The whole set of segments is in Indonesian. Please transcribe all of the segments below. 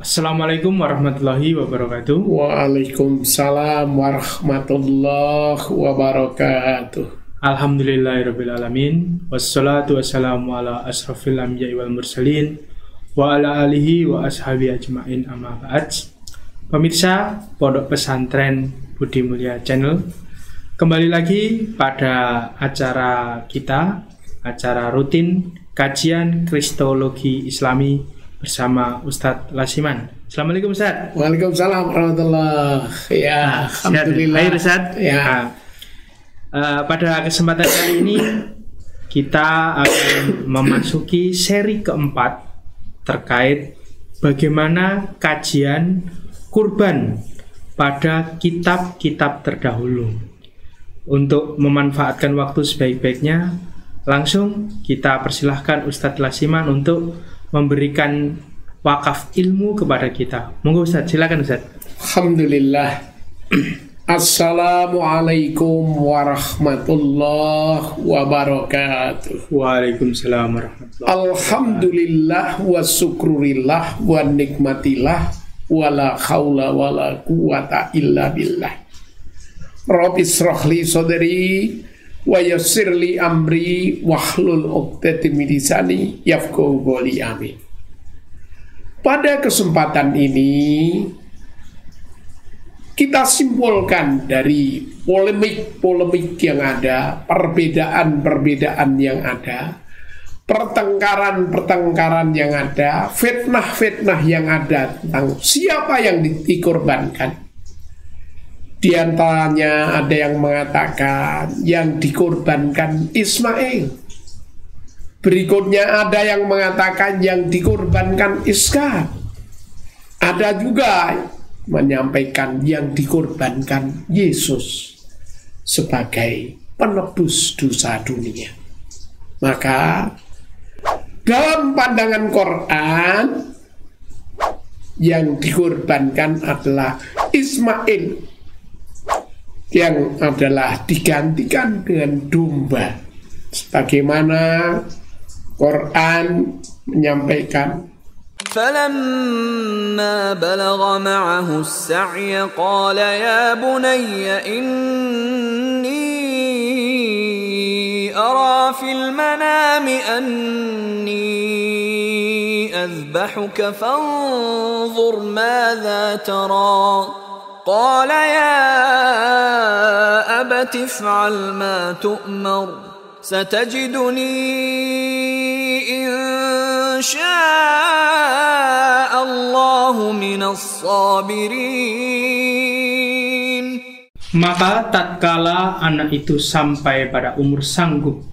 Assalamualaikum warahmatullahi wabarakatuh. Waalaikumsalam warahmatullahi wabarakatuh. Alhamdulillahirrabbilalamin. Wassalatu wassalamu ala asrafil anbiya'i wal mursalin wa ala alihi wa ashabi ajma'in amma ba'd. Pemirsa Pondok Pesantren Budi Mulia Channel, kembali lagi pada acara kita, acara rutin kajian Kristologi Islami bersama Ustadz Lasiman. Assalamualaikum Ustadz. Waalaikumsalam warahmatullahi. Ya, alhamdulillah. Hai Ustadz. Ya. Pada kesempatan kali ini kita akan memasuki seri keempat terkait bagaimana kajian kurban pada kitab-kitab terdahulu. Untuk memanfaatkan waktu sebaik-baiknya, langsung kita persilahkan Ustadz Lasiman untuk memberikan wakaf ilmu kepada kita. Monggo Ustadz, silakan Ustadz. Alhamdulillah. Assalamualaikum warahmatullahi wabarakatuh. Waalaikumsalam warahmatullahi wabarakatuh. Alhamdulillah wa syukurillah wa nikmatillah wa la khawla wa la quwata illa billah. Rabbi shrahli sadri wa yassirli amri wahlul 'uqdatam min lisani yafqahu qawli. Amin. Pada kesempatan ini kita simpulkan dari polemik-polemik yang ada, perbedaan-perbedaan yang ada, pertengkaran-pertengkaran yang ada, fitnah-fitnah yang ada tentang siapa yang dikorbankan. Di antaranya ada yang mengatakan yang dikorbankan Ismail. Berikutnya ada yang mengatakan yang dikorbankan Ishak. Ada juga menyampaikan yang dikorbankan Yesus sebagai penebus dosa dunia. Maka dalam pandangan Quran yang dikorbankan adalah Ismail, yang adalah digantikan dengan domba, sebagaimana Quran menyampaikan. فَلَمَّا بَلَغَ مَعَهُ السَّعْيَ قَالَ يَا بُنَيَّ إِنِّي أَرَى فِي الْمَنَامِ أَنِّي أَذْبَحُكَ فَانظُرْ مَاذَا تَرَى قَالَ يَا أَبَتِ افْعَلْ مَا تُؤْمَرُ سَتَجِدُنِي إِن شاء الله من الصابرين. Maka tatkala anak itu sampai pada umur sanggup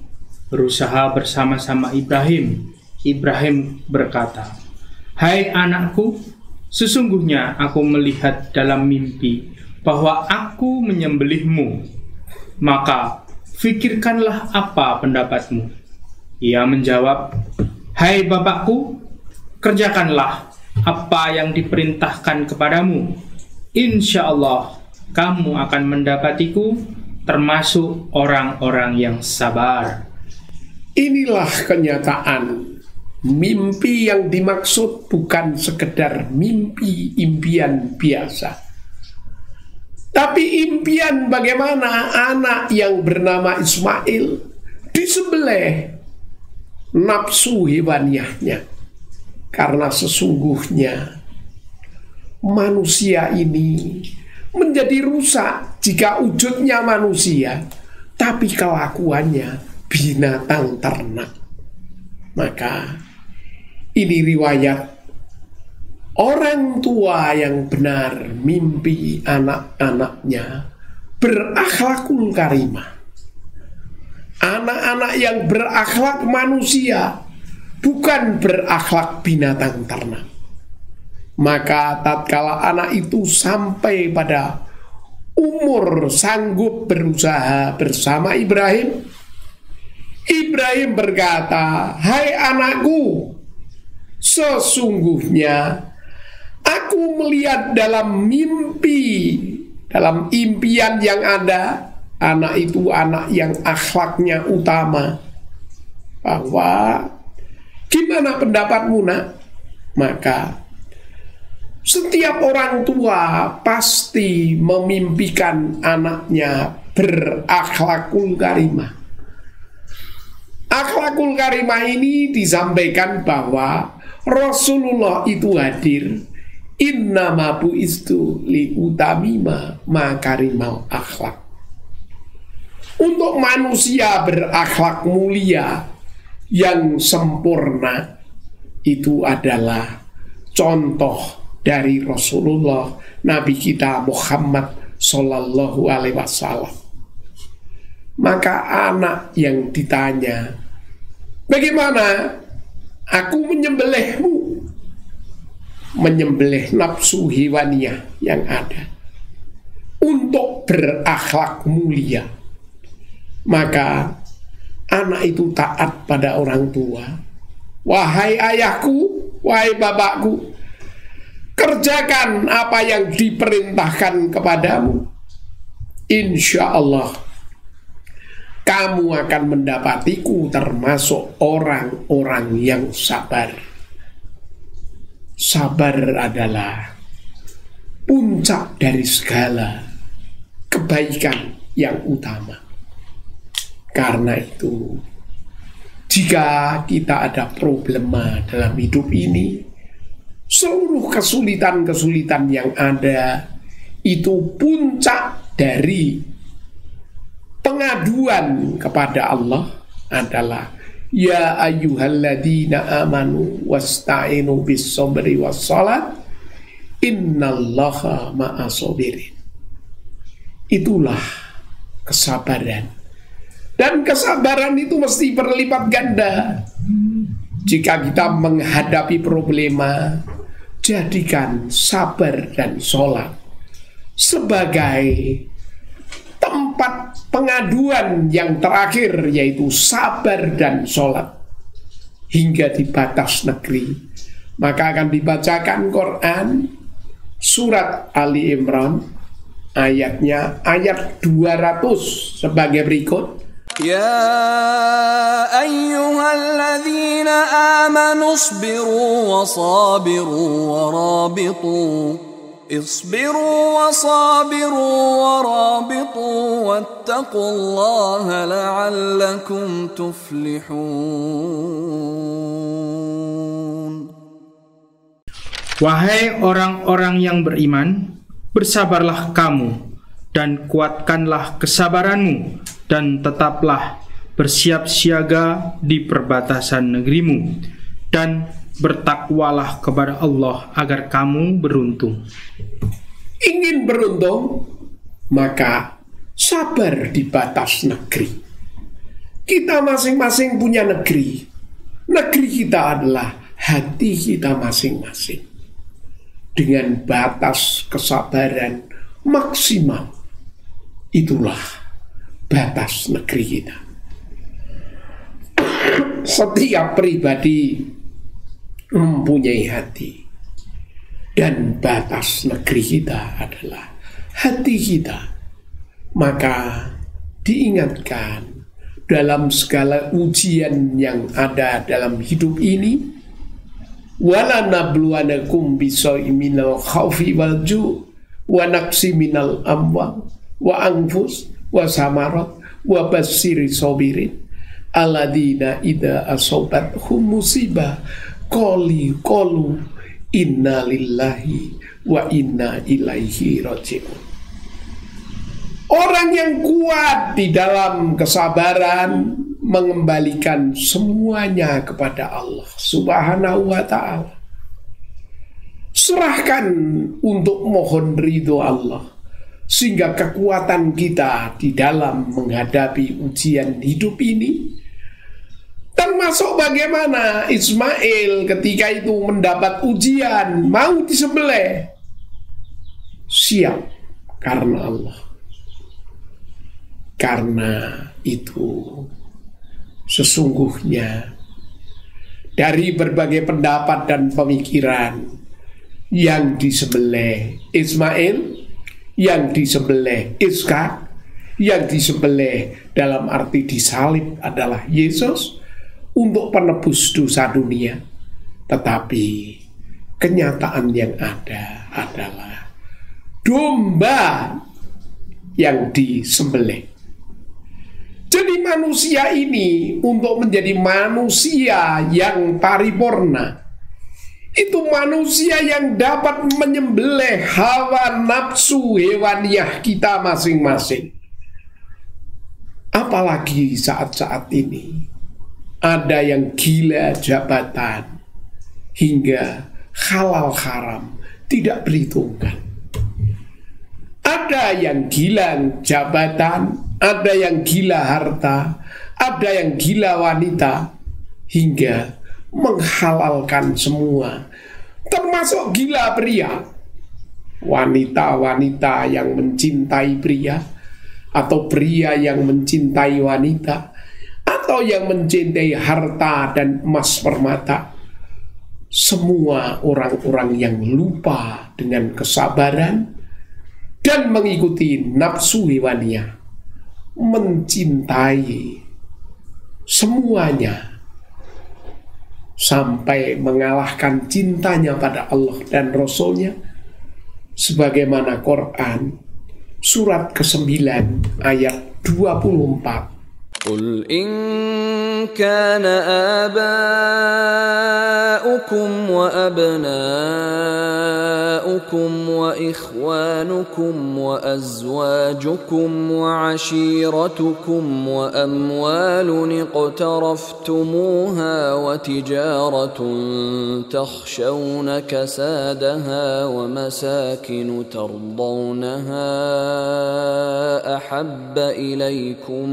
berusaha bersama-sama Ibrahim, Ibrahim berkata, "Hai anakku, sesungguhnya aku melihat dalam mimpi bahwa aku menyembelihmu. Maka fikirkanlah apa pendapatmu." Ia menjawab, "Hai bapakku, kerjakanlah apa yang diperintahkan kepadamu. Insya Allah kamu akan mendapatiku termasuk orang-orang yang sabar." Inilah kenyataan. Mimpi yang dimaksud bukan sekedar mimpi impian biasa, tapi impian bagaimana anak yang bernama Ismail disembelih nafsu hewaniahnya. Karena sesungguhnya manusia ini menjadi rusak jika wujudnya manusia, tapi kelakuannya binatang ternak. Maka ini riwayat orang tua yang benar mimpi anak-anaknya berakhlakul karimah. Anak-anak yang berakhlak manusia, bukan berakhlak binatang ternak. Maka tatkala anak itu sampai pada umur sanggup berusaha bersama Ibrahim, Ibrahim berkata, "Hai anakku, sesungguhnya aku melihat dalam mimpi, dalam impian yang ada, anak itu anak yang akhlaknya utama. Bahwa gimana pendapatmu nak?" Maka Setiap orang tua pasti memimpikan anaknya berakhlakul karimah. Akhlakul karimah ini disampaikan bahwa Rasulullah itu hadir. Innama bu'istu li utamima makarimal akhlak. Untuk manusia berakhlak mulia yang sempurna, itu adalah contoh dari Rasulullah Nabi kita Muhammad Sallallahu Alaihi Wasallam. Maka anak yang ditanya, bagaimana aku menyembelihmu? Menyembelih nafsu hewaniyah yang ada untuk berakhlak mulia. Maka anak itu taat pada orang tua. Wahai ayahku, wahai bapakku, kerjakan apa yang diperintahkan kepadamu. Insya Allah kamu akan mendapatiku termasuk orang-orang yang sabar. Sabar adalah puncak dari segala kebaikan yang utama. Karena itu, jika kita ada problema dalam hidup ini, seluruh kesulitan-kesulitan yang ada itu puncak dari pengaduan kepada Allah adalah ya ayyuhalladzina amanu wasta'inu bis sabri was salat innallaha ma'as sabirin. Itulah kesabaran. Dan kesabaran itu mesti berlipat ganda. Jika kita menghadapi problema, jadikan sabar dan sholat sebagai tempat pengaduan yang terakhir, yaitu sabar dan sholat hingga di batas negeri. Maka akan dibacakan Quran surat Ali Imran ayatnya ayat 200 sebagai berikut. Ya ayyuhalladzina amanu isbiru wa sabiru wa rabitu isbiru wa sabiru wa rabitu wattaqullaha la'allakum tuflihun. Wahai orang-orang yang beriman, bersabarlah kamu dan kuatkanlah kesabaranmu, dan tetaplah bersiap siaga di perbatasan negerimu, dan bertakwalah kepada Allah agar kamu beruntung. Ingin beruntung, maka sabar di batas negeri. Kita masing-masing punya negeri. Negeri kita adalah hati kita masing-masing. Dengan batas kesabaran maksimal, itulah batas negeri kita. Setiap pribadi mempunyai hati, dan batas negeri kita adalah hati kita. Maka diingatkan dalam segala ujian yang ada dalam hidup ini, wala nabluwanakum bisyai'in minal khaufi wal ju' wa naqsi minal amwal wa anfus wa samarat wa basyiri sabirin alladzina idza asabathum musibah qalu inna lillahi wa inna ilaihi raji'un. Orang yang kuat di dalam kesabaran mengembalikan semuanya kepada Allah Subhanahu wa ta'ala. Serahkan untuk mohon ridho Allah, sehingga kekuatan kita di dalam menghadapi ujian hidup ini, termasuk bagaimana Ismail ketika itu mendapat ujian, mau disembelih, siap karena Allah. Karena itu sesungguhnya dari berbagai pendapat dan pemikiran, yang disembelih Ismail, yang disembelih Ishak, yang disembelih dalam arti disalib adalah Yesus untuk penebus dosa dunia. Tetapi kenyataan yang ada adalah domba yang disembelih. Jadi manusia ini untuk menjadi manusia yang paripurna, itu manusia yang dapat menyembelih hawa nafsu hewaniah kita masing-masing. Apalagi saat-saat ini ada yang gila jabatan hingga halal haram tidak berhitungan. Ada yang gila jabatan, ada yang gila harta, ada yang gila wanita, hingga menghalalkan semua, termasuk gila pria. Wanita-wanita yang mencintai pria, atau pria yang mencintai wanita, atau yang mencintai harta dan emas permata. Semua orang-orang yang lupa dengan kesabaran dan mengikuti nafsu hewaniah, mencintai semuanya sampai mengalahkan cintanya pada Allah dan Rasulnya, sebagaimana Quran surat ke-9 ayat 24. قل إن كان آباؤكم وأبناؤكم وإخوانكم وأزواجكم وعشيرتكم وأموال اقترفتموها وتجارة تخشون كسادها ومساكن ترضونها أحب إليكم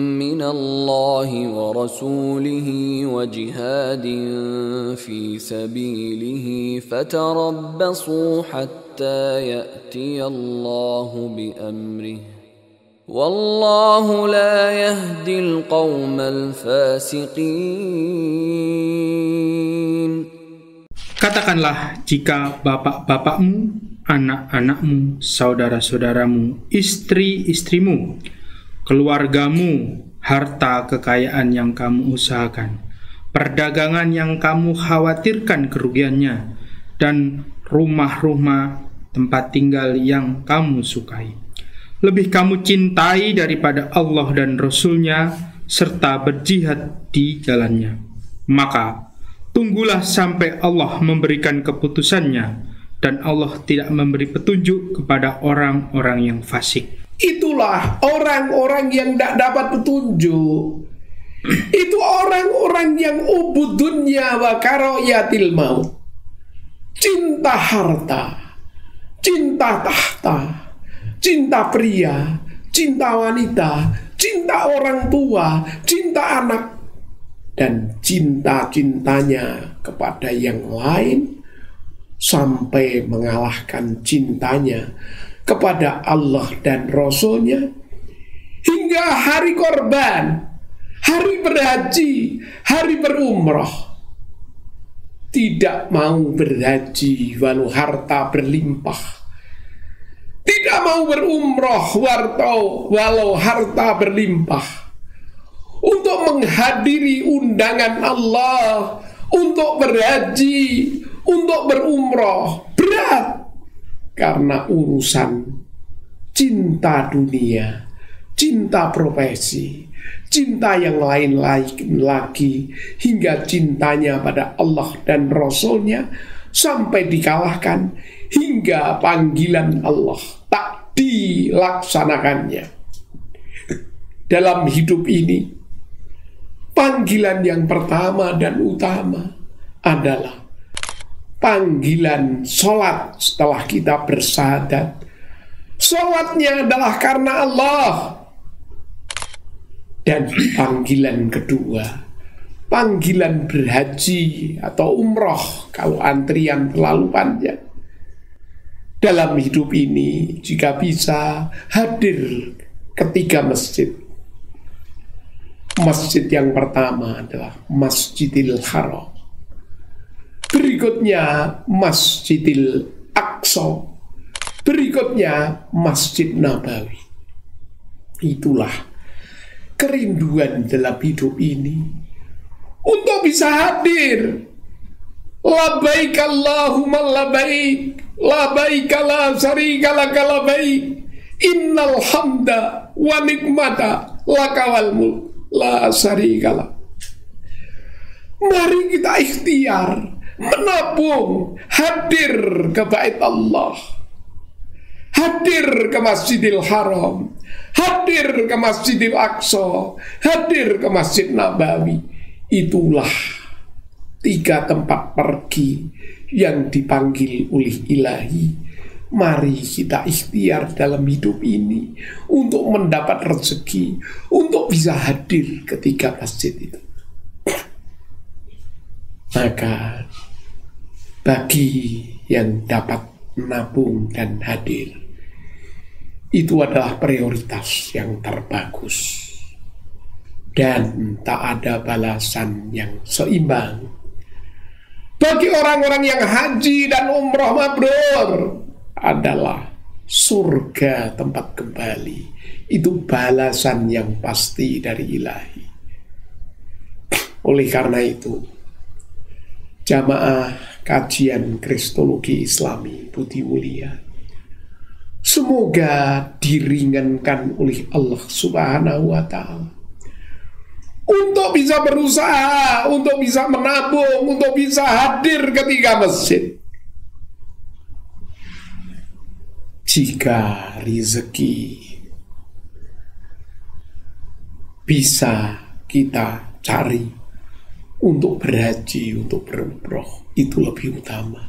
من الله ورسوله وجهاد في سبيله فتربصوا حتى يأتي الله بأمره والله لا يهدي القوم الفاسقين. Katakanlah, jika bapak-bapakmu, anak-anakmu, saudara-saudaramu, istri-istrimu, keluargamu, harta kekayaan yang kamu usahakan, perdagangan yang kamu khawatirkan kerugiannya, dan rumah-rumah tempat tinggal yang kamu sukai, lebih kamu cintai daripada Allah dan Rasul-Nya, serta berjihad di jalannya, maka tunggulah sampai Allah memberikan keputusannya, dan Allah tidak memberi petunjuk kepada orang-orang yang fasik. Itulah orang-orang yang tidak dapat petunjuk. Itu orang-orang yang ubud dunya wa karayatil maut. Cinta harta, cinta tahta, cinta pria, cinta wanita, cinta orang tua, cinta anak, dan cinta-cintanya kepada yang lain, sampai mengalahkan cintanya kepada Allah dan Rasul-Nya, hingga hari korban, hari berhaji, hari berumrah, tidak mau berhaji walau harta berlimpah, tidak mau berumrah walau harta berlimpah, untuk menghadiri undangan Allah, untuk berhaji, untuk berumrah, berat. Karena urusan cinta dunia, cinta profesi, cinta yang lain lagi, hingga cintanya pada Allah dan Rasul-Nya sampai dikalahkan, hingga panggilan Allah tak dilaksanakannya. Dalam hidup ini, panggilan yang pertama dan utama adalah panggilan sholat setelah kita bersyahadat. Sholatnya adalah karena Allah. Dan panggilan kedua, panggilan berhaji atau umroh kalau antrian terlalu panjang. Dalam hidup ini, jika bisa, hadir ke 3 masjid. Masjid yang pertama adalah Masjidil Haram, berikutnya Masjidil Aqsa, berikutnya Masjid Nabawi. Itulah kerinduan dalam hidup ini, untuk bisa hadir Labbaik Allahumma labbaik, labbaik la syarika laka labbaik, innal hamda wa nikmata laka wal mulk la syarika lak. Mari kita ikhtiar menabung, hadir ke bait Allah, hadir ke Masjidil Haram, hadir ke Masjidil Aqsa, hadir ke Masjid Nabawi. Itulah 3 tempat pergi yang dipanggil oleh Ilahi. Mari kita ikhtiar dalam hidup ini untuk mendapat rezeki, untuk bisa hadir ketika masjid itu. Maka bagi yang dapat menabung dan hadir, itu adalah prioritas yang terbagus. Dan tak ada balasan yang seimbang bagi orang-orang yang haji dan umrah mabrur adalah surga tempat kembali. Itu balasan yang pasti dari Ilahi. Oleh karena itu, jamaah kajian Kristologi Islami Budi Mulia, semoga diringankan oleh Allah Subhanahu wa Ta'ala untuk bisa berusaha, untuk bisa menabung, untuk bisa hadir ketika masjid. Jika rezeki bisa kita cari untuk berhaji, untuk berumroh, itu lebih utama.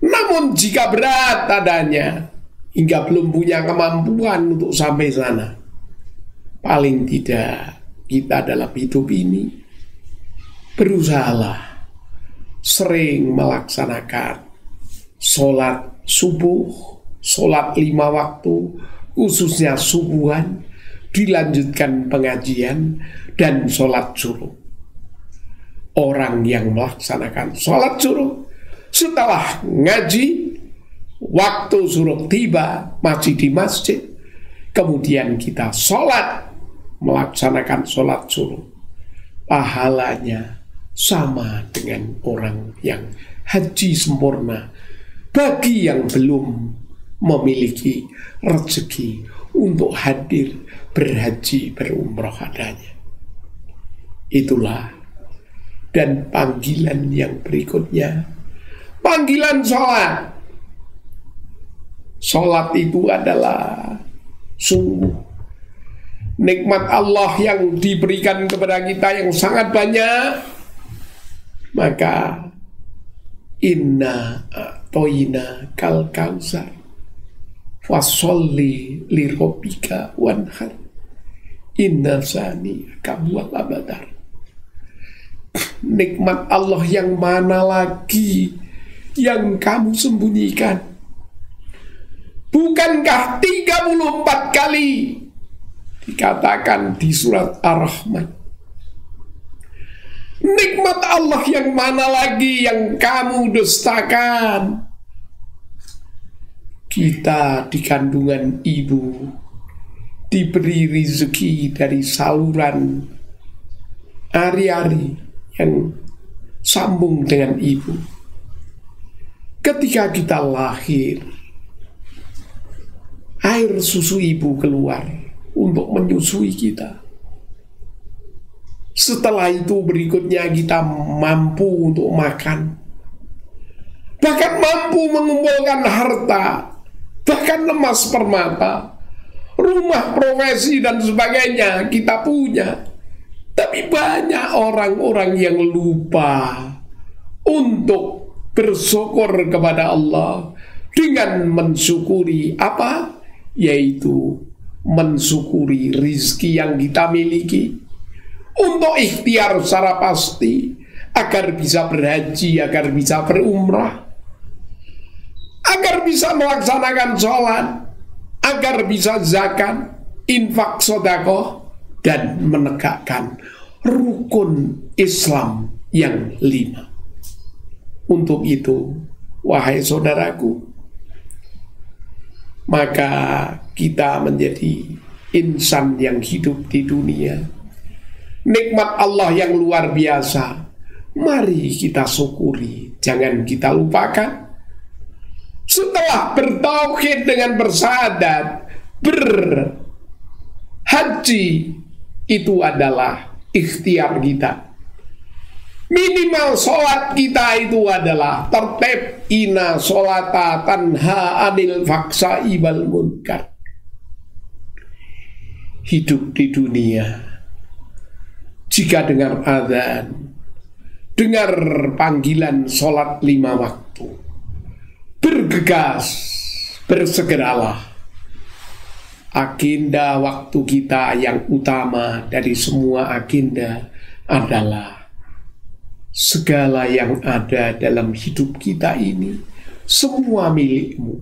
Namun jika berat adanya, hingga belum punya kemampuan untuk sampai sana, paling tidak kita dalam hidup ini berusahalah sering melaksanakan sholat subuh, sholat 5 waktu, khususnya subuhan, dilanjutkan pengajian, dan sholat zuhur. Orang yang melaksanakan sholat zuhur setelah ngaji, waktu zuhur tiba masih di masjid, kemudian kita sholat, melaksanakan sholat zuhur, pahalanya sama dengan orang yang haji sempurna. Bagi yang belum memiliki rezeki untuk hadir berhaji berumrah adanya, itulah. Dan panggilan yang berikutnya, panggilan sholat. Sholat itu adalah sungguh nikmat Allah yang diberikan kepada kita yang sangat banyak. Maka inna a'toina kal kausar fasholli li rabbika wanhar inna sani kabuat abadar. Nikmat Allah yang mana lagi yang kamu sembunyikan? Bukankah 34 kali dikatakan di surat Ar-Rahman, nikmat Allah yang mana lagi yang kamu dustakan? Kita di kandungan ibu diberi rezeki dari saluran ari-ari yang sambung dengan ibu. Ketika kita lahir, air susu ibu keluar untuk menyusui kita. Setelah itu berikutnya kita mampu untuk makan, bahkan mampu mengumpulkan harta, bahkan emas permata, rumah, profesi dan sebagainya kita punya. Tapi banyak orang-orang yang lupa untuk bersyukur kepada Allah dengan mensyukuri apa? Yaitu mensyukuri rizki yang kita miliki, untuk ikhtiar secara pasti agar bisa berhaji, agar bisa berumrah, agar bisa melaksanakan sholat, agar bisa zakat, infak, sedekah, dan menegakkan rukun Islam yang 5. Untuk itu, wahai saudaraku, maka kita menjadi insan yang hidup di dunia. Nikmat Allah yang luar biasa, Mari kita syukuri, jangan kita lupakan. Setelah bertauhid dengan bersyahadat, berhaji, itu adalah ikhtiar kita. Minimal sholat kita itu adalah tertib. Inna sholata tanha anil faksa'i wal munkar. Hidup di dunia, jika dengar azan, dengar panggilan sholat 5 waktu, bergegas, bersegeralah. Agenda waktu kita yang utama dari semua agenda adalah segala yang ada dalam hidup kita ini semua milikmu.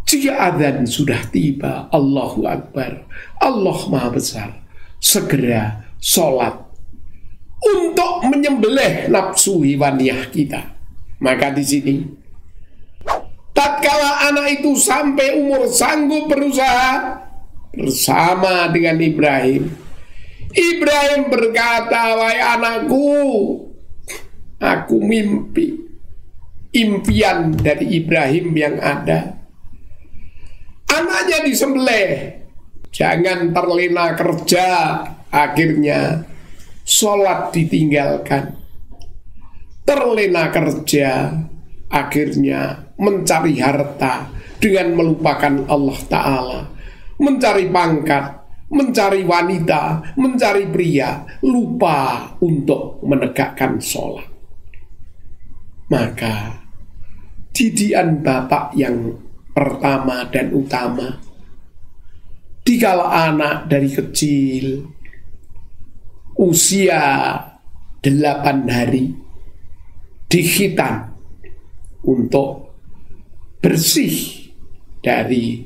Jika adzan sudah tiba, Allahu Akbar, Allah Maha Besar, segera sholat untuk menyembelih nafsu hiwaniyah kita. Maka di sini, tatkala anak itu sampai umur sanggup berusaha bersama dengan Ibrahim, Ibrahim berkata, wahai anakku, aku mimpi. Impian dari Ibrahim yang ada, anaknya disembelih. Jangan terlena kerja, akhirnya sholat ditinggalkan. Terlena kerja, akhirnya mencari harta dengan melupakan Allah Ta'ala. Mencari pangkat, mencari wanita, mencari pria, lupa untuk menegakkan sholat. Maka didikan bapak yang pertama dan utama, dikala anak dari kecil usia 8 hari dikhitan untuk bersih dari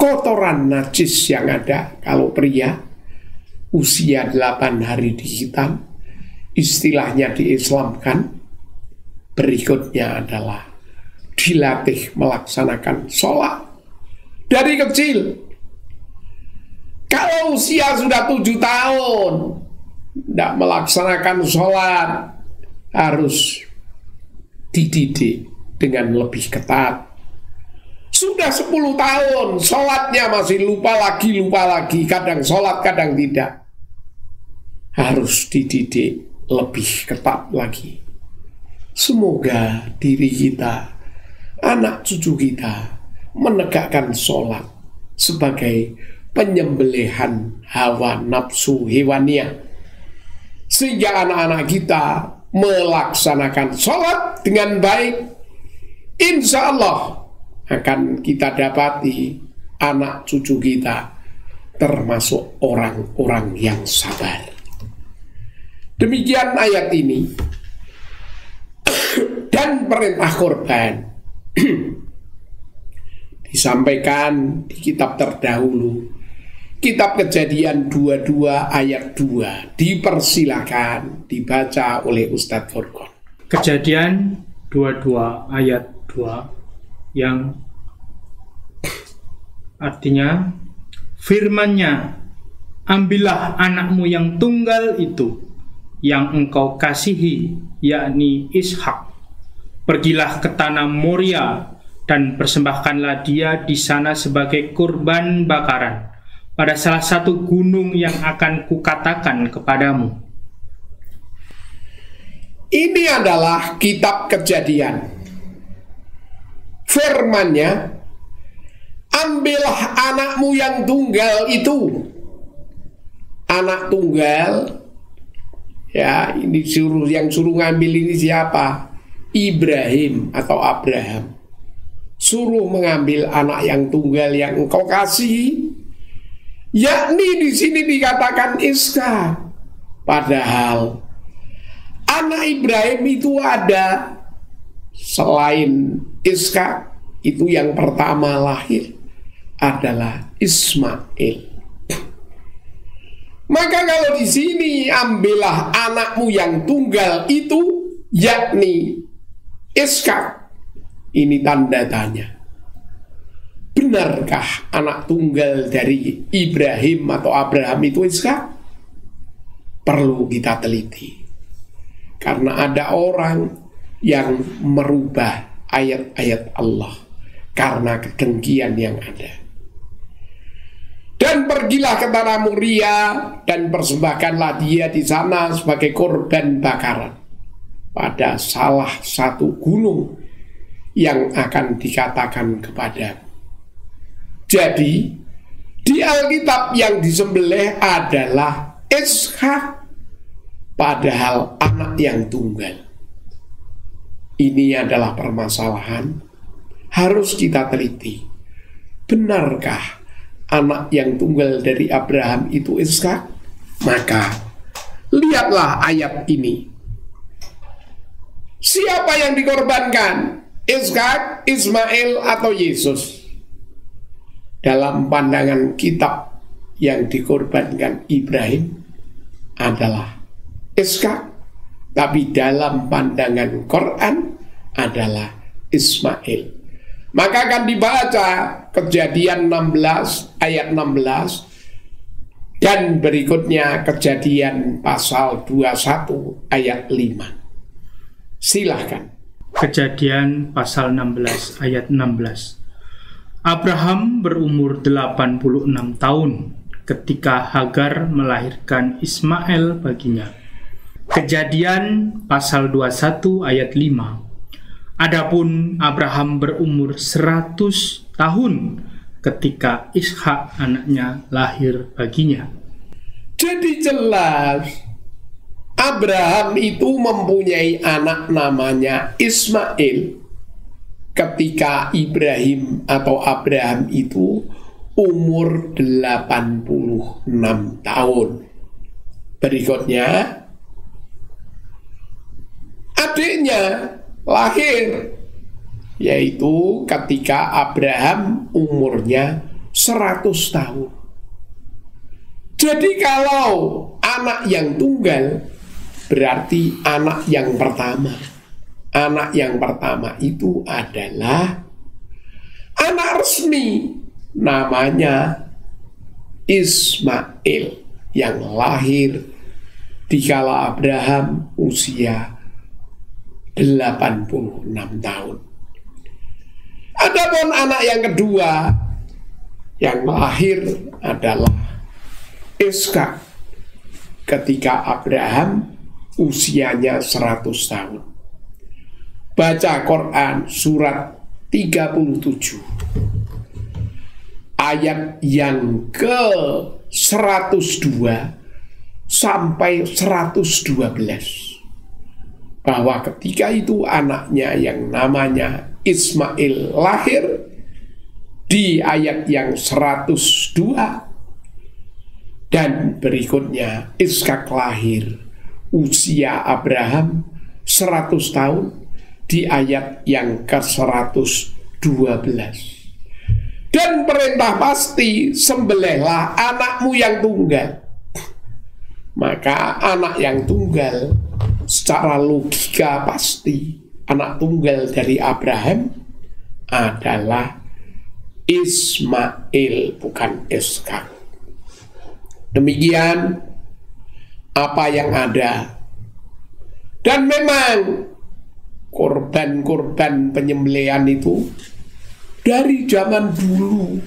kotoran najis yang ada. Kalau pria usia 8 hari dikhitan, istilahnya diislamkan. Berikutnya adalah dilatih melaksanakan sholat dari kecil. Kalau usia sudah 7 tahun tidak melaksanakan sholat, harus dididik dengan lebih ketat. Sudah 10 tahun sholatnya masih lupa lagi, kadang sholat kadang tidak, harus dididik lebih ketat lagi. Semoga diri kita, anak cucu kita menegakkan sholat sebagai penyembelihan hawa nafsu hewaniyah, sehingga anak-anak kita melaksanakan sholat dengan baik. Insya Allah akan kita dapati anak cucu kita termasuk orang-orang yang sabar. Demikian ayat ini. Dan perintah korban disampaikan di kitab terdahulu, kitab Kejadian 22 ayat 2. Dipersilakan dibaca oleh Ustadz Furqan. Kejadian 22 ayat 2 yang artinya, firman-Nya, ambillah anakmu yang tunggal itu yang engkau kasihi, yakni Ishak. Pergilah ke tanah Moria dan persembahkanlah dia di sana sebagai kurban bakaran pada salah satu gunung yang akan kukatakan kepadamu. Ini adalah kitab Kejadian. Firman-Nya, ambillah anakmu yang tunggal itu. Anak tunggal, ya, ini yang suruh ngambil ini siapa? Ibrahim atau Abraham. Suruh mengambil anak yang tunggal yang engkau kasih, yakni di sini dikatakan Ishak. Padahal anak Ibrahim itu ada selain Ishak, itu yang pertama lahir adalah Ismail. Maka kalau di sini ambillah anakmu yang tunggal itu, yakni Ishak, ini tanda tanya. Benarkah anak tunggal dari Ibrahim atau Abraham itu Ishak? Perlu kita teliti. karena ada orang yang merubah ayat-ayat Allah karena kedengkian yang ada. Dan pergilah ke tanah Moria dan persembahkanlah dia di sana sebagai korban bakaran pada salah satu gunung yang akan dikatakan kepada. Jadi di Alkitab yang disembelih adalah Ishak, padahal anak yang tunggal. Ini adalah permasalahan harus kita teliti. Benarkah anak yang tunggal dari Abraham itu Ishak? Maka lihatlah ayat ini. Siapa yang dikorbankan? Ishak, Ismail, atau Yesus? Dalam pandangan kitab yang dikorbankan Ibrahim adalah Ishak, tapi dalam pandangan Quran adalah Ismail. Maka akan dibaca Kejadian 16 ayat 16 dan berikutnya Kejadian pasal 21 ayat 5. Silahkan. Kejadian pasal 16 ayat 16. Abraham berumur 86 tahun ketika Hagar melahirkan Ismail baginya. Kejadian pasal 21 ayat 5. Adapun Abraham berumur 100 tahun ketika Ishak anaknya lahir baginya. Jadi jelas Abraham itu mempunyai anak namanya Ismail ketika Ibrahim atau Abraham itu umur 86 tahun. Berikutnya adiknya lahir, yaitu ketika Abraham umurnya 100 tahun. Jadi kalau anak yang tunggal berarti anak yang pertama. Anak yang pertama itu adalah anak resmi, namanya Ismail, yang lahir dikala Abraham usia 86 tahun. Adapun anak yang kedua yang lahir adalah Ishak ketika Abraham usianya 100 tahun. Baca Quran surat 37 ayat yang ke 102 sampai 112, bahwa ketika itu anaknya yang namanya Ismail lahir di ayat yang 102, dan berikutnya Ishak lahir usia Abraham 100 tahun di ayat yang ke-112. Dan perintah pasti, sembelihlah anakmu yang tunggal. Maka anak yang tunggal secara logika pasti anak tunggal dari Abraham adalah Ismail, bukan Ishak. Demikian apa yang ada. Dan memang korban-korban penyembelihan itu dari zaman dulu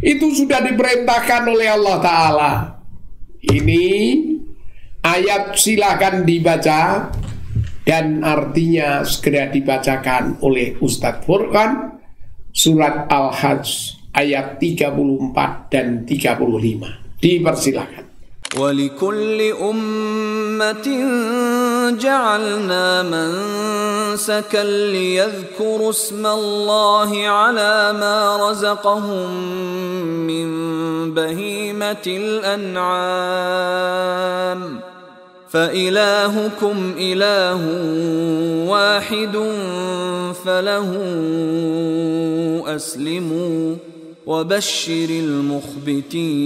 itu sudah diperintahkan oleh Allah Ta'ala. Ini ayat silakan dibaca dan artinya segera dibacakan oleh Ustadz Furqan, surat Al-Hajj ayat 34 dan 35. Dipersilakan. وَلِكُلِّ أُمَّةٍ جَعَلْنَا مَنسَكًا لِيَذْكُرُوا اسْمَ اللَّهِ عَلَى مَا رَزَقَهُم مِّن بَهِيمَةِ الْأَنْعَامِ فَإِلَٰهُكُمْ إِلَٰهٌ وَاحِدٌ فَلَهُ أَسْلِمُوا وَبَشِّرِ الْمُخْبِتِينَ.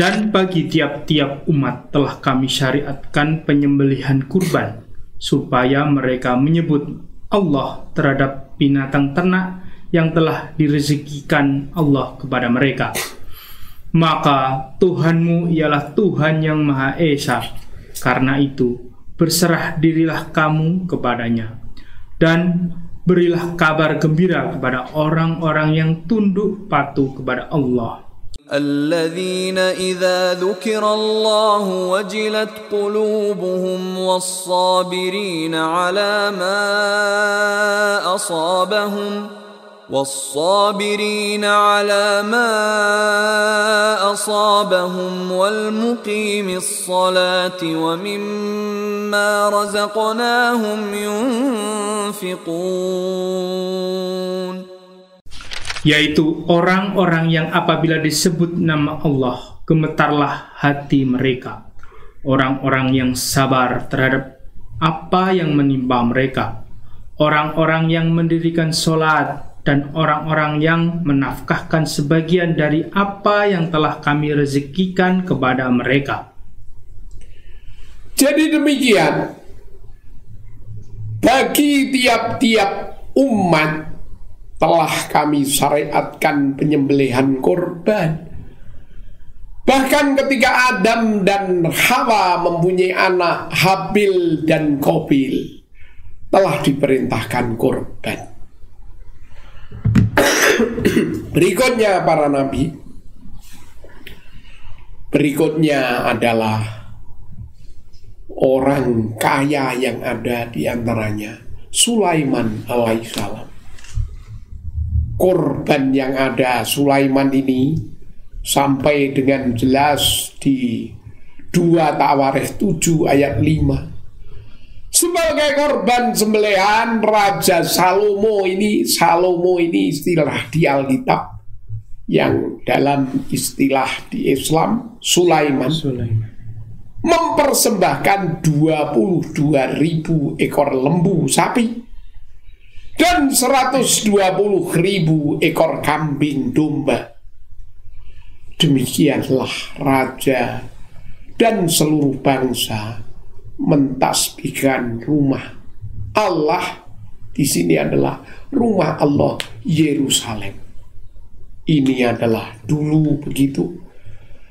Dan bagi tiap-tiap umat telah kami syariatkan penyembelihan kurban, supaya mereka menyebut Allah terhadap binatang ternak yang telah direzekikan Allah kepada mereka. Maka Tuhanmu ialah Tuhan yang Maha Esa, Karena itu, berserah dirilah kamu kepadanya, dan berilah kabar gembira kepada orang-orang yang tunduk patuh kepada Allah. الذين إذا ذكر الله وجلت قلوبهم والصابرين على ما أصابهم والمقيم الصلاة ومما رزقناهم ينفقون, yaitu orang-orang yang apabila disebut nama Allah, gemetarlah hati mereka. Orang-orang yang sabar terhadap apa yang menimpa mereka. Orang-orang yang mendirikan sholat, dan orang-orang yang menafkahkan sebagian dari apa yang telah kami rezekikan kepada mereka. Jadi demikian, bagi tiap-tiap umat telah kami syariatkan penyembelihan korban. Bahkan ketika Adam dan Hawa mempunyai anak Habil dan Qabil, telah diperintahkan korban. Berikutnya para nabi. Berikutnya adalah orang kaya yang ada di antaranya, Sulaiman alaihissalam. Korban yang ada Sulaiman ini sampai dengan jelas di 2 Tawarikh 7 ayat 5. Sebagai korban sembelihan Raja Salomo ini istilah di Alkitab, yang dalam istilah di Islam Sulaiman mempersembahkan 22.000 ekor lembu sapi dan 120.000 ekor kambing domba. Demikianlah raja dan seluruh bangsa mentasbihkan rumah Allah. Di sini adalah rumah Allah, Yerusalem. Ini adalah dulu begitu.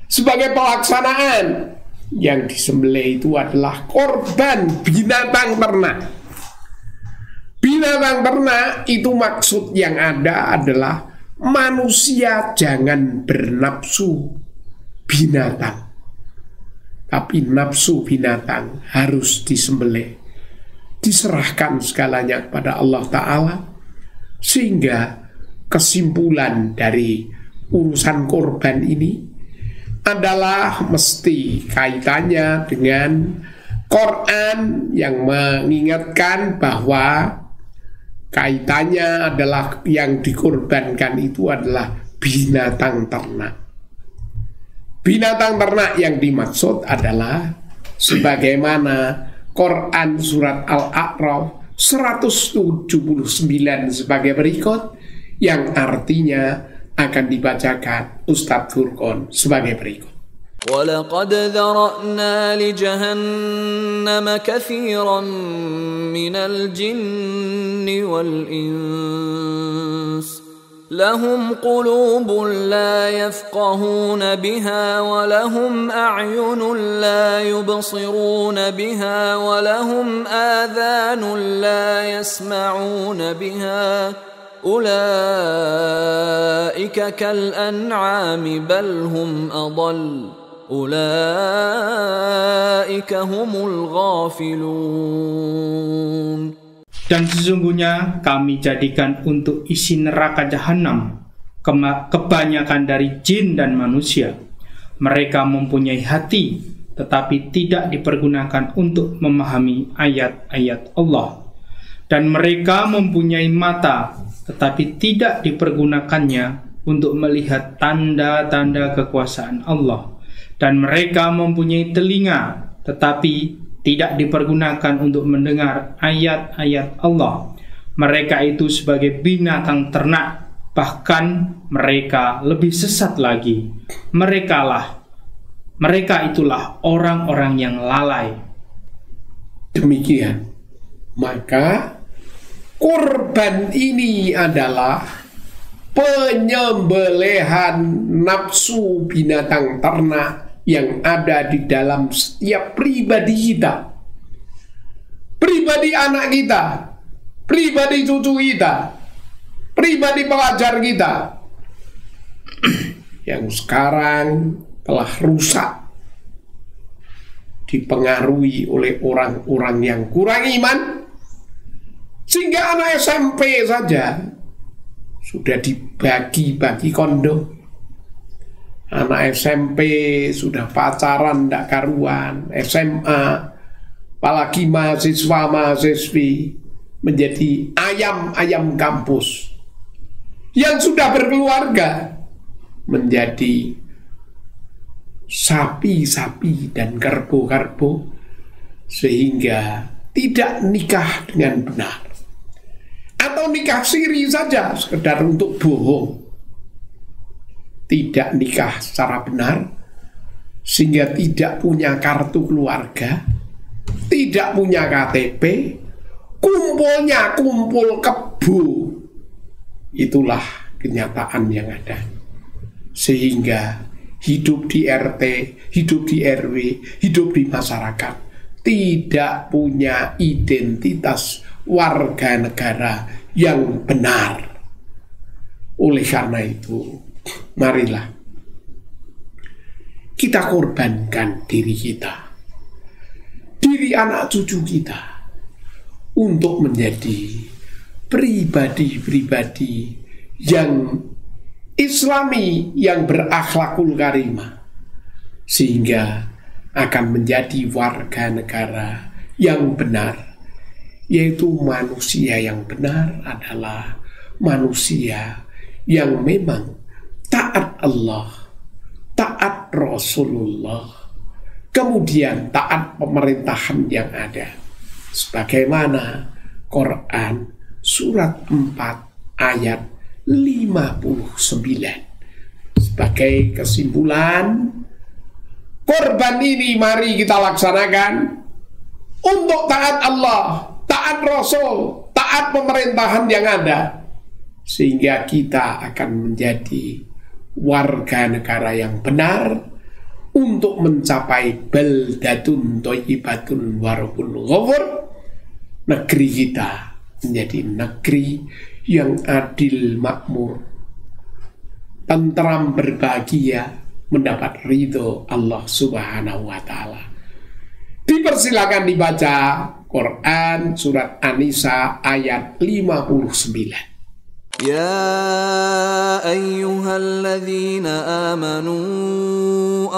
Sebagai pelaksanaan, yang disembelih itu adalah korban binatang ternak. Binatang ternak itu maksud yang ada adalah manusia jangan bernafsu binatang, tapi nafsu binatang harus disembelih, diserahkan segalanya kepada Allah Ta'ala. Sehingga kesimpulan dari urusan korban ini adalah mesti kaitannya dengan Quran yang mengingatkan bahwa kaitannya adalah yang dikorbankan itu adalah binatang ternak. Binatang ternak yang dimaksud adalah sebagaimana Quran surat Al-A'raf 179 sebagai berikut, yang artinya akan dibacakan Ustadz Furqon sebagai berikut. وَلَقَدْ ذَرَأْنَا لِجَهَنَّمَ كَثِيرًا مِنَ الْجِنِّ وَالْإِنسِ لَهُمْ قُلُوبٌ لَا يَفْقَهُونَ بِهَا وَلَهُمْ أَعْيُنٌ لَا يُبْصِرُونَ بِهَا وَلَهُمْ آذَانٌ لَا يَسْمَعُونَ بِهَا أُولَئِكَ كَالْأَنْعَامِ بَلْ هُمْ أَضَلُّ أُولَئِكَ هُمُ الْغَافِلُونَ. Dan sesungguhnya kami jadikan untuk isi neraka jahanam kebanyakan dari jin dan manusia. Mereka mempunyai hati, tetapi tidak dipergunakan untuk memahami ayat-ayat Allah. Dan mereka mempunyai mata, tetapi tidak dipergunakannya untuk melihat tanda-tanda kekuasaan Allah. Dan mereka mempunyai telinga, tetapi tidak dipergunakan untuk mendengar ayat-ayat Allah. Mereka itu sebagai binatang ternak, bahkan mereka lebih sesat lagi. Mereka itulah orang-orang yang lalai. Demikian, maka korban ini adalah penyembelihan nafsu binatang ternak yang ada di dalam setiap pribadi kita, pribadi anak kita, pribadi cucu kita, pribadi pelajar kita yang sekarang telah rusak, dipengaruhi oleh orang-orang yang kurang iman, sehingga anak SMP saja sudah dibagi-bagi kondom. Anak SMP sudah pacaran ndak karuan, SMA, apalagi mahasiswa-mahasiswi menjadi ayam-ayam kampus. Yang sudah berkeluarga menjadi sapi-sapi dan kerbau-kerbau, sehingga tidak nikah dengan benar, atau nikah siri saja sekedar untuk bohong. Tidak nikah secara benar, sehingga tidak punya kartu keluarga, tidak punya KTP, kumpulnya kumpul kebo. Itulah kenyataan yang ada. Sehingga hidup di RT, hidup di RW, hidup di masyarakat, tidak punya identitas warga negara yang benar. Oleh karena itu, marilah kita korbankan diri kita, diri anak cucu kita, untuk menjadi pribadi-pribadi yang Islami, yang berakhlakul karimah, sehingga akan menjadi warga negara yang benar. Yaitu manusia yang benar adalah manusia yang memang taat Allah, taat Rasulullah, kemudian taat pemerintahan yang ada. Sebagaimana Quran surat 4 ayat 59. Sebagai kesimpulan, korban ini mari kita laksanakan untuk taat Allah, taat Rasul, taat pemerintahan yang ada, sehingga kita akan menjadi warga negara yang benar untuk mencapai baldatun thayyibatun wa rabbun ghafur. Negeri kita menjadi negeri yang adil makmur, tentram berbahagia, mendapat ridho Allah Subhanahu wa ta'ala. Dipersilakan dibaca Quran surat An-Nisa ayat 59. يا أيها الذين آمنوا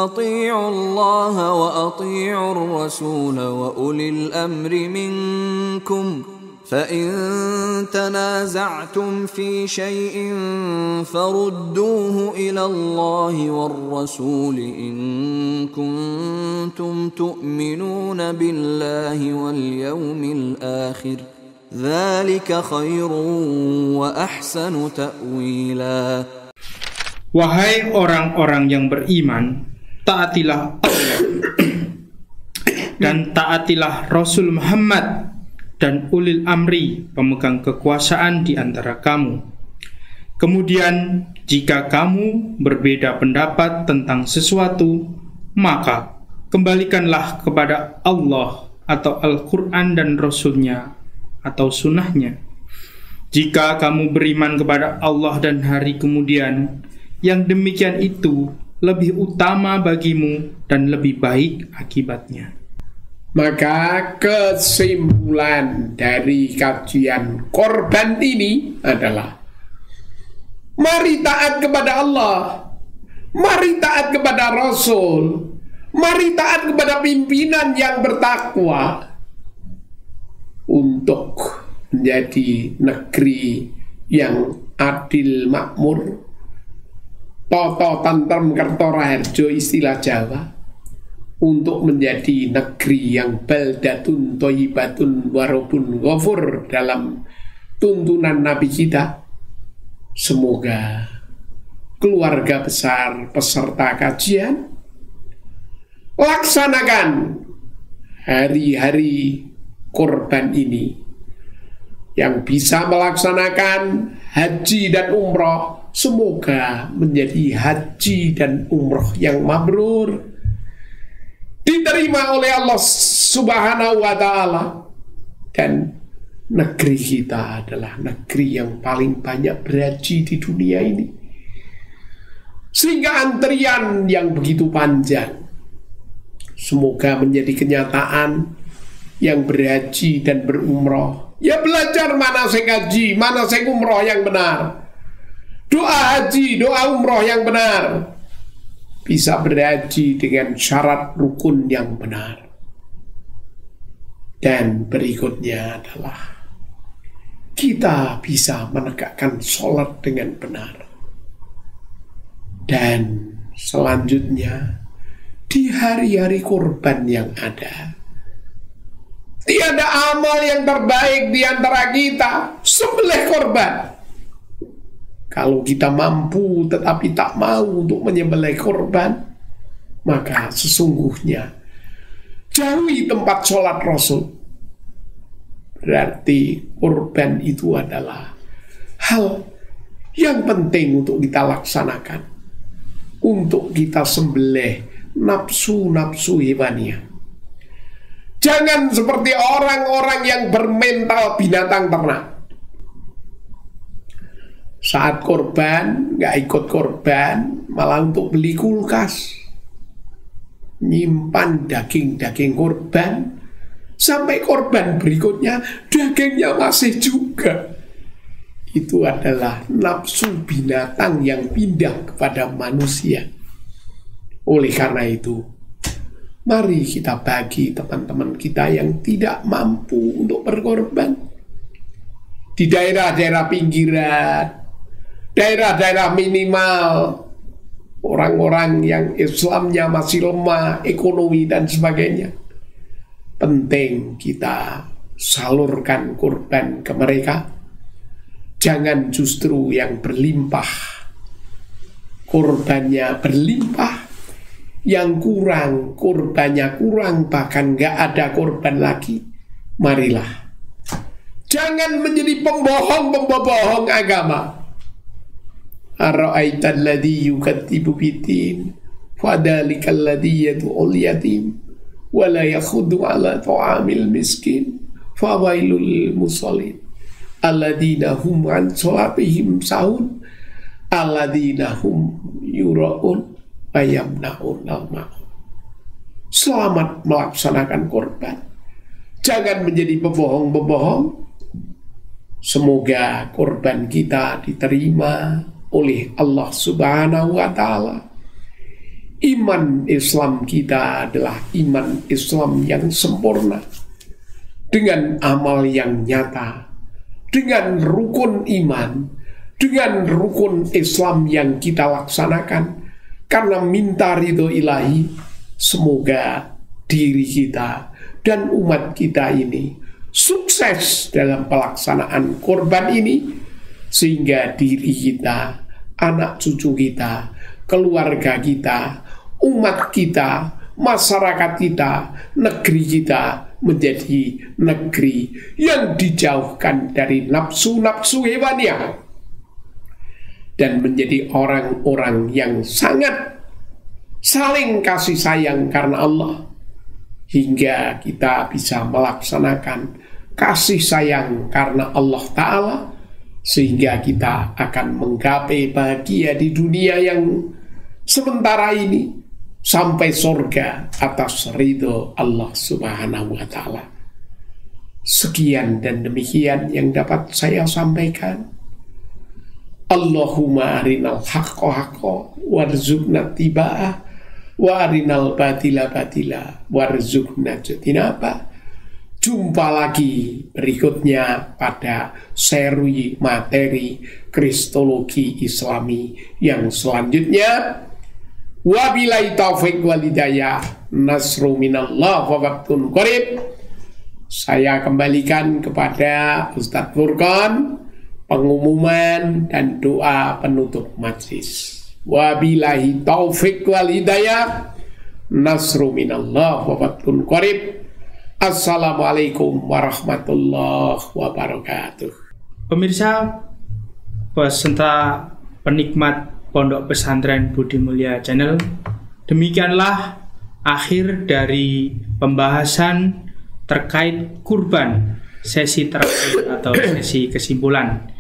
أطيعوا الله وأطيعوا الرسول وأولي الأمر منكم فإن تنازعتم في شيء فردوه إلى الله والرسول إن كنتم تؤمنون بالله واليوم الآخر ذلك خير وأحسن تأويلا. Wahai orang-orang yang beriman, taatilah Allah dan taatilah Rasul Muhammad dan ulil amri, pemegang kekuasaan di antara kamu. Kemudian jika kamu berbeda pendapat tentang sesuatu, maka kembalikanlah kepada Allah atau Al-Quran dan Rasulnya atau sunnahnya. Jika kamu beriman kepada Allah dan hari kemudian, yang demikian itu lebih utama bagimu dan lebih baik akibatnya. Maka kesimpulan dari kajian korban ini adalah, mari taat kepada Allah, mari taat kepada Rasul, mari taat kepada pimpinan yang bertakwa, untuk menjadi negeri yang adil makmur, toto tantrem kertora herjo istilah Jawa, untuk menjadi negeri yang baldatun thayyibatun wa rabbun ghafur dalam tuntunan Nabi kita. Semoga keluarga besar peserta kajian laksanakan hari-hari korban ini. Yang bisa melaksanakan haji dan umroh, semoga menjadi haji dan umroh yang mabrur. diterima oleh Allah Subhanahu wa Ta'ala, dan negeri kita adalah negeri yang paling banyak berhaji di dunia ini, sehingga antrian yang begitu panjang semoga menjadi kenyataan. Yang berhaji dan berumroh, ya belajar manasik haji, manasik umroh yang benar, doa haji, doa umroh yang benar, bisa berhaji dengan syarat rukun yang benar. Dan berikutnya adalah kita bisa menegakkan sholat dengan benar. Dan selanjutnya di hari-hari kurban yang ada, tiada amal yang terbaik di antara kita sembelih korban. Kalau kita mampu tetapi tak mau untuk menyembelih korban, maka sesungguhnya jauhi tempat sholat Rasul. Berarti korban itu adalah hal yang penting untuk kita laksanakan, untuk kita sembelih nafsu-nafsu hewaniyah. Jangan seperti orang-orang yang bermental binatang ternak. Saat korban, gak ikut korban, malah untuk beli kulkas, nyimpan daging-daging korban, sampai korban berikutnya dagingnya masih juga. Itu adalah nafsu binatang yang pindah kepada manusia. Oleh karena itu, mari kita bagi teman-teman kita yang tidak mampu untuk berkorban di daerah-daerah pinggiran, daerah-daerah minimal, orang-orang yang Islamnya masih lemah, ekonomi dan sebagainya. Penting kita salurkan korban ke mereka. Jangan justru yang berlimpah, korbannya berlimpah, yang kurang, korbannya kurang, bahkan gak ada korban lagi. Marilah, jangan menjadi pembohong agama. Ara'aital ladzi yukadzibu bid-din fadzalikal ladzi yad'ul yatim wa la yakhuddu 'ala ta'amil miskin fawailul lil musallin alladzina hum 'an shalatihim sahun alladzina hum yura'un. Selamat melaksanakan korban. Jangan menjadi pembohong-pembohong. Semoga korban kita diterima oleh Allah Subhanahu wa Ta'ala. Iman Islam kita adalah iman Islam yang sempurna, dengan amal yang nyata, dengan rukun iman, dengan rukun Islam yang kita laksanakan. Karena minta ridho ilahi, semoga diri kita dan umat kita ini sukses dalam pelaksanaan korban ini, sehingga diri kita, anak cucu kita, keluarga kita, umat kita, masyarakat kita, negeri kita menjadi negeri yang dijauhkan dari nafsu-nafsu hewaniyah, dan menjadi orang-orang yang sangat saling kasih sayang karena Allah, hingga kita bisa melaksanakan kasih sayang karena Allah Ta'ala, sehingga kita akan menggapai bahagia di dunia yang sementara ini sampai surga atas ridho Allah Subhanahu wa Ta'ala. Sekian dan demikian yang dapat saya sampaikan. Allahumma arinal haqqa haqqa warzuqna tiba'ah wa arinal batila batila warzuqna jinaba. Jumpa lagi berikutnya pada seri materi Kristologi Islami yang selanjutnya. Wabillahi taufiq wal hidayah, nasru minallah wa fathun qarib. Saya kembalikan kepada Ustadz Furqan pengumuman dan doa penutup majlis. Wabillahi taufiq wal hidayah, nasru minallah wa fathun qarib. Assalamualaikum warahmatullahi wabarakatuh. Pemirsa, peserta penikmat Pondok Pesantren Budi Mulia Channel, demikianlah akhir dari pembahasan terkait kurban, sesi terakhir atau sesi kesimpulan.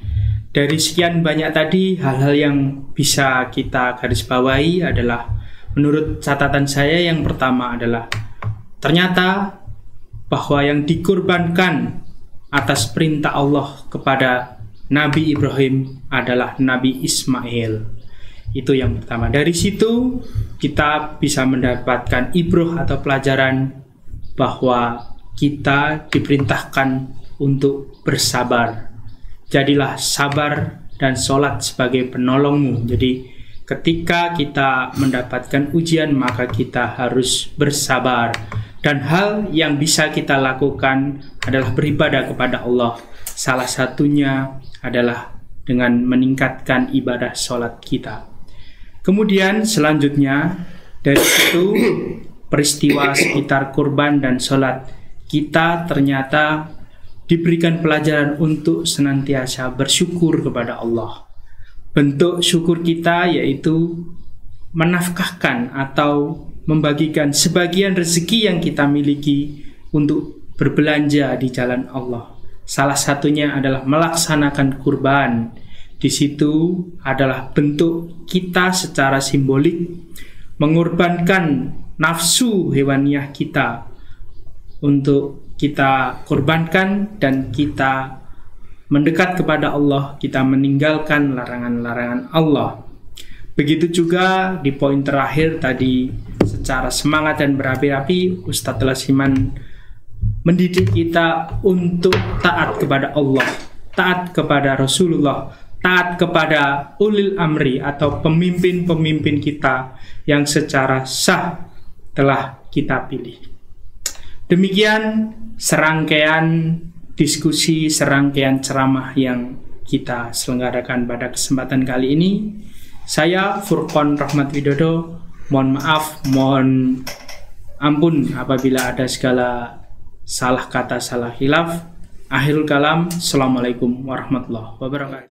Dari sekian banyak tadi, hal-hal yang bisa kita garis bawahi adalah, menurut catatan saya, yang pertama adalah ternyata bahwa yang dikurbankan atas perintah Allah kepada Nabi Ibrahim adalah Nabi Ismail. Itu yang pertama. Dari situ kita bisa mendapatkan ibrah atau pelajaran bahwa kita diperintahkan untuk bersabar. Jadilah sabar dan sholat sebagai penolongmu. Jadi ketika kita mendapatkan ujian, maka kita harus bersabar. Dan hal yang bisa kita lakukan adalah beribadah kepada Allah. Salah satunya adalah dengan meningkatkan ibadah sholat kita. Kemudian selanjutnya, dari situ peristiwa sekitar kurban dan sholat, kita ternyata diberikan pelajaran untuk senantiasa bersyukur kepada Allah. Bentuk syukur kita yaitu menafkahkan atau membagikan sebagian rezeki yang kita miliki untuk berbelanja di jalan Allah. Salah satunya adalah melaksanakan kurban. Di situ adalah bentuk kita secara simbolik mengorbankan nafsu hewaniah kita untuk kita korbankan, dan kita mendekat kepada Allah, kita meninggalkan larangan-larangan Allah. Begitu juga di poin terakhir tadi, secara semangat dan berapi-api, Ustadz Lasiman mendidik kita untuk taat kepada Allah, taat kepada Rasulullah, taat kepada ulil amri atau pemimpin-pemimpin kita yang secara sah telah kita pilih. Demikian serangkaian diskusi, serangkaian ceramah yang kita selenggarakan pada kesempatan kali ini. Saya Furqon Rahmat Widodo, mohon maaf, mohon ampun apabila ada segala salah kata, salah khilaf. Akhirul kalam, Assalamualaikum warahmatullahi wabarakatuh.